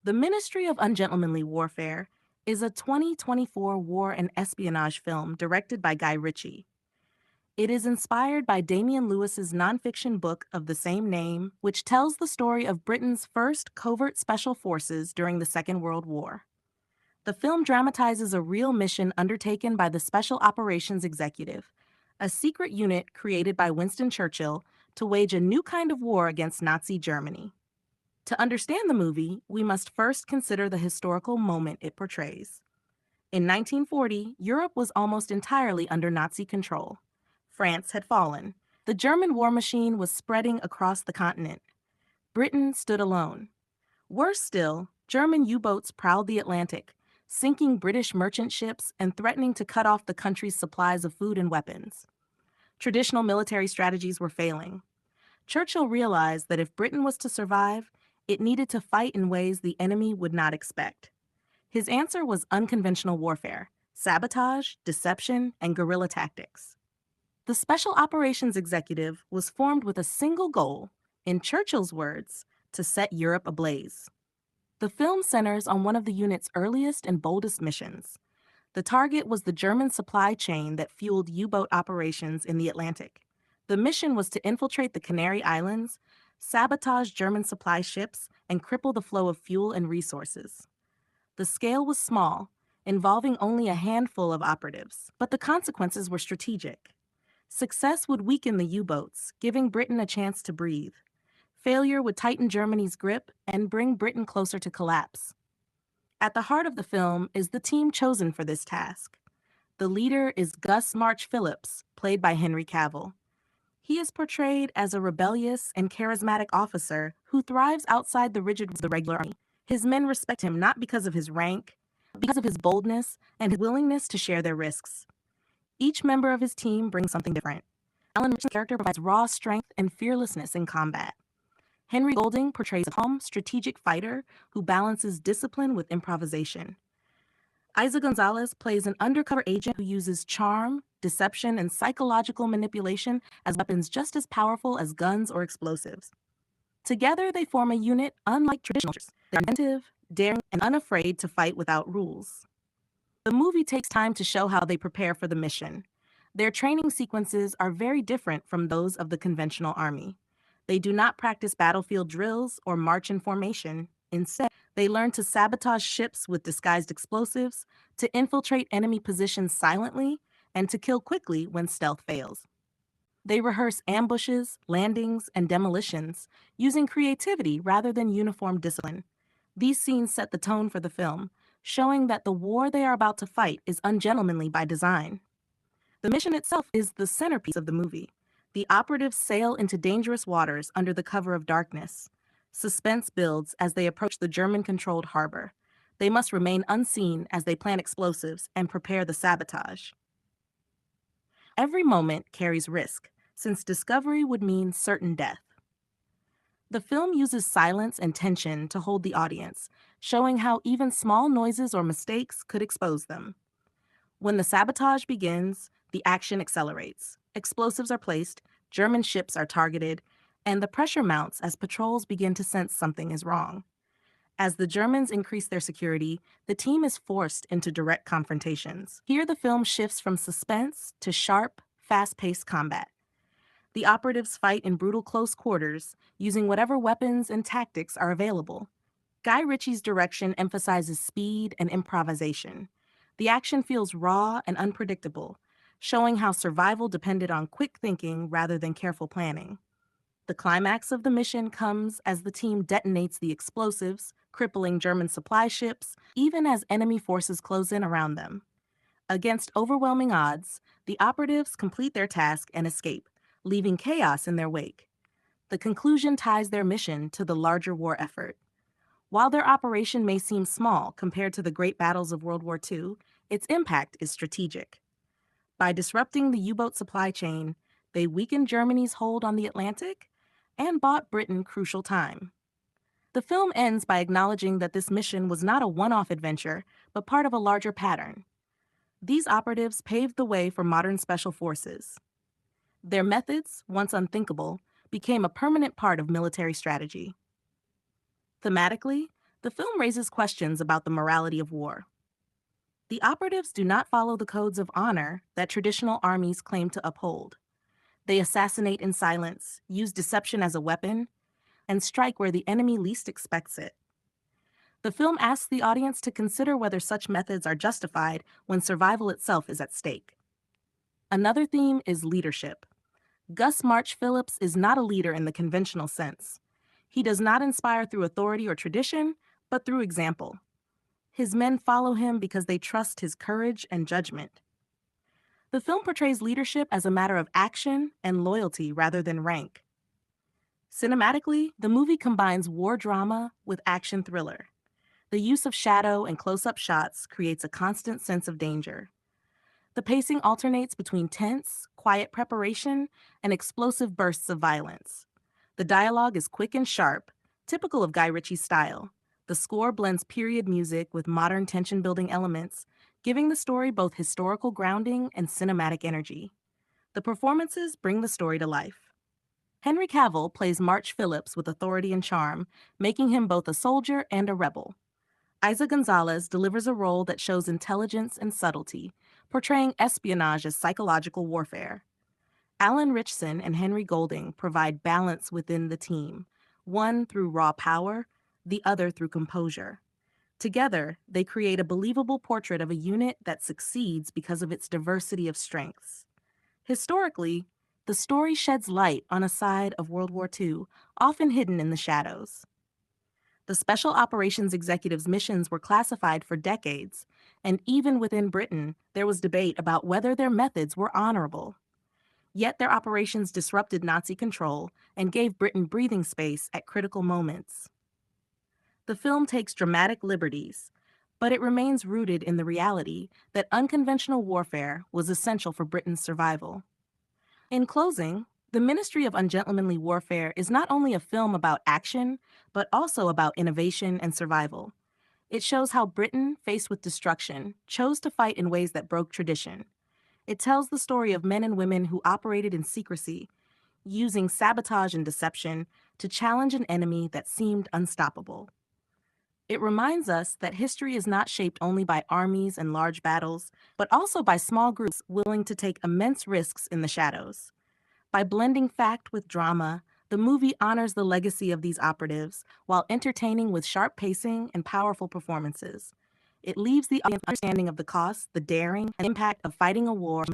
The Ministry of Ungentlemanly Warfare is a 2024 war and espionage film directed by Guy Ritchie. It is inspired by Damian Lewis's nonfiction book of the same name, which tells the story of Britain's first covert special forces during the Second World War. The film dramatizes a real mission undertaken by the Special Operations Executive, a secret unit created by Winston Churchill to wage a new kind of war against Nazi Germany. To understand the movie, we must first consider the historical moment it portrays. In 1940, Europe was almost entirely under Nazi control. France had fallen. The German war machine was spreading across the continent. Britain stood alone. Worse still, German U-boats prowled the Atlantic, sinking British merchant ships and threatening to cut off the country's supplies of food and weapons. Traditional military strategies were failing. Churchill realized that if Britain was to survive, it needed to fight in ways the enemy would not expect. His answer was unconventional warfare, sabotage, deception, and guerrilla tactics. The Special Operations Executive was formed with a single goal, in Churchill's words, to set Europe ablaze. The film centers on one of the unit's earliest and boldest missions. The target was the German supply chain that fueled U-boat operations in the Atlantic. The mission was to infiltrate the Canary Islands, sabotage German supply ships, and cripple the flow of fuel and resources. The scale was small, involving only a handful of operatives, but the consequences were strategic. Success would weaken the U-boats, giving Britain a chance to breathe. Failure would tighten Germany's grip and bring Britain closer to collapse. At the heart of the film is the team chosen for this task. The leader is Gus March Phillips, played by Henry Cavill. He is portrayed as a rebellious and charismatic officer who thrives outside the rigid rules of the regular army. His men respect him not because of his rank, but because of his boldness and his willingness to share their risks. Each member of his team brings something different. Alan Richardson's character provides raw strength and fearlessness in combat. Henry Golding portrays a calm, strategic fighter who balances discipline with improvisation. Isa Gonzalez plays an undercover agent who uses charm, deception, and psychological manipulation as weapons just as powerful as guns or explosives. Together, they form a unit unlike traditional soldiers. They're inventive, daring, and unafraid to fight without rules. The movie takes time to show how they prepare for the mission. Their training sequences are very different from those of the conventional army. They do not practice battlefield drills or march in formation. Instead, they learn to sabotage ships with disguised explosives, to infiltrate enemy positions silently, and to kill quickly when stealth fails. They rehearse ambushes, landings, and demolitions, using creativity rather than uniform discipline. These scenes set the tone for the film, showing that the war they are about to fight is ungentlemanly by design. The mission itself is the centerpiece of the movie. The operatives sail into dangerous waters under the cover of darkness. Suspense builds as they approach the German-controlled harbor. They must remain unseen as they plant explosives and prepare the sabotage. Every moment carries risk, since discovery would mean certain death. The film uses silence and tension to hold the audience, showing how even small noises or mistakes could expose them. When the sabotage begins, the action accelerates. Explosives are placed, German ships are targeted, and the pressure mounts as patrols begin to sense something is wrong. As the Germans increase their security, the team is forced into direct confrontations. Here, the film shifts from suspense to sharp, fast-paced combat. The operatives fight in brutal close quarters, using whatever weapons and tactics are available. Guy Ritchie's direction emphasizes speed and improvisation. The action feels raw and unpredictable, showing how survival depended on quick thinking rather than careful planning. The climax of the mission comes as the team detonates the explosives, crippling German supply ships, even as enemy forces close in around them. Against overwhelming odds, the operatives complete their task and escape, leaving chaos in their wake. The conclusion ties their mission to the larger war effort. While their operation may seem small compared to the great battles of World War II, its impact is strategic. By disrupting the U-boat supply chain, they weakened Germany's hold on the Atlantic and bought Britain crucial time. The film ends by acknowledging that this mission was not a one-off adventure, but part of a larger pattern. These operatives paved the way for modern special forces. Their methods, once unthinkable, became a permanent part of military strategy. Thematically, The film raises questions about the morality of war. The operatives do not follow the codes of honor that traditional armies claim to uphold. They assassinate in silence, use deception as a weapon, and strike where the enemy least expects it. The film asks the audience to consider whether such methods are justified when survival itself is at stake. Another theme is leadership. Gus March Phillips is not a leader in the conventional sense. He does not inspire through authority or tradition, but through example. His men follow him because they trust his courage and judgment. The film portrays leadership as a matter of action and loyalty rather than rank. Cinematically, the movie combines war drama with action thriller. The use of shadow and close-up shots creates a constant sense of danger. The pacing alternates between tense, quiet preparation and explosive bursts of violence. The dialogue is quick and sharp, typical of Guy Ritchie's style. The score blends period music with modern tension-building elements, giving the story both historical grounding and cinematic energy. The performances bring the story to life. Henry Cavill plays March Phillips with authority and charm, making him both a soldier and a rebel. Isa Gonzalez delivers a role that shows intelligence and subtlety, portraying espionage as psychological warfare. Alan Ritchson and Henry Golding provide balance within the team, one through raw power, the other through composure. Together, they create a believable portrait of a unit that succeeds because of its diversity of strengths. Historically, the story sheds light on a side of World War II, often hidden in the shadows. The Special Operations Executive's missions were classified for decades, and even within Britain, there was debate about whether their methods were honorable. Yet their operations disrupted Nazi control and gave Britain breathing space at critical moments. The film takes dramatic liberties, but it remains rooted in the reality that unconventional warfare was essential for Britain's survival. In closing, The Ministry of Ungentlemanly Warfare is not only a film about action, but also about innovation and survival. It shows how Britain, faced with destruction, chose to fight in ways that broke tradition. It tells the story of men and women who operated in secrecy, using sabotage and deception to challenge an enemy that seemed unstoppable. It reminds us that history is not shaped only by armies and large battles, but also by small groups willing to take immense risks in the shadows. By blending fact with drama, the movie honors the legacy of these operatives while entertaining with sharp pacing and powerful performances. It leaves the audience understanding of the cost, the daring, and impact of fighting a war.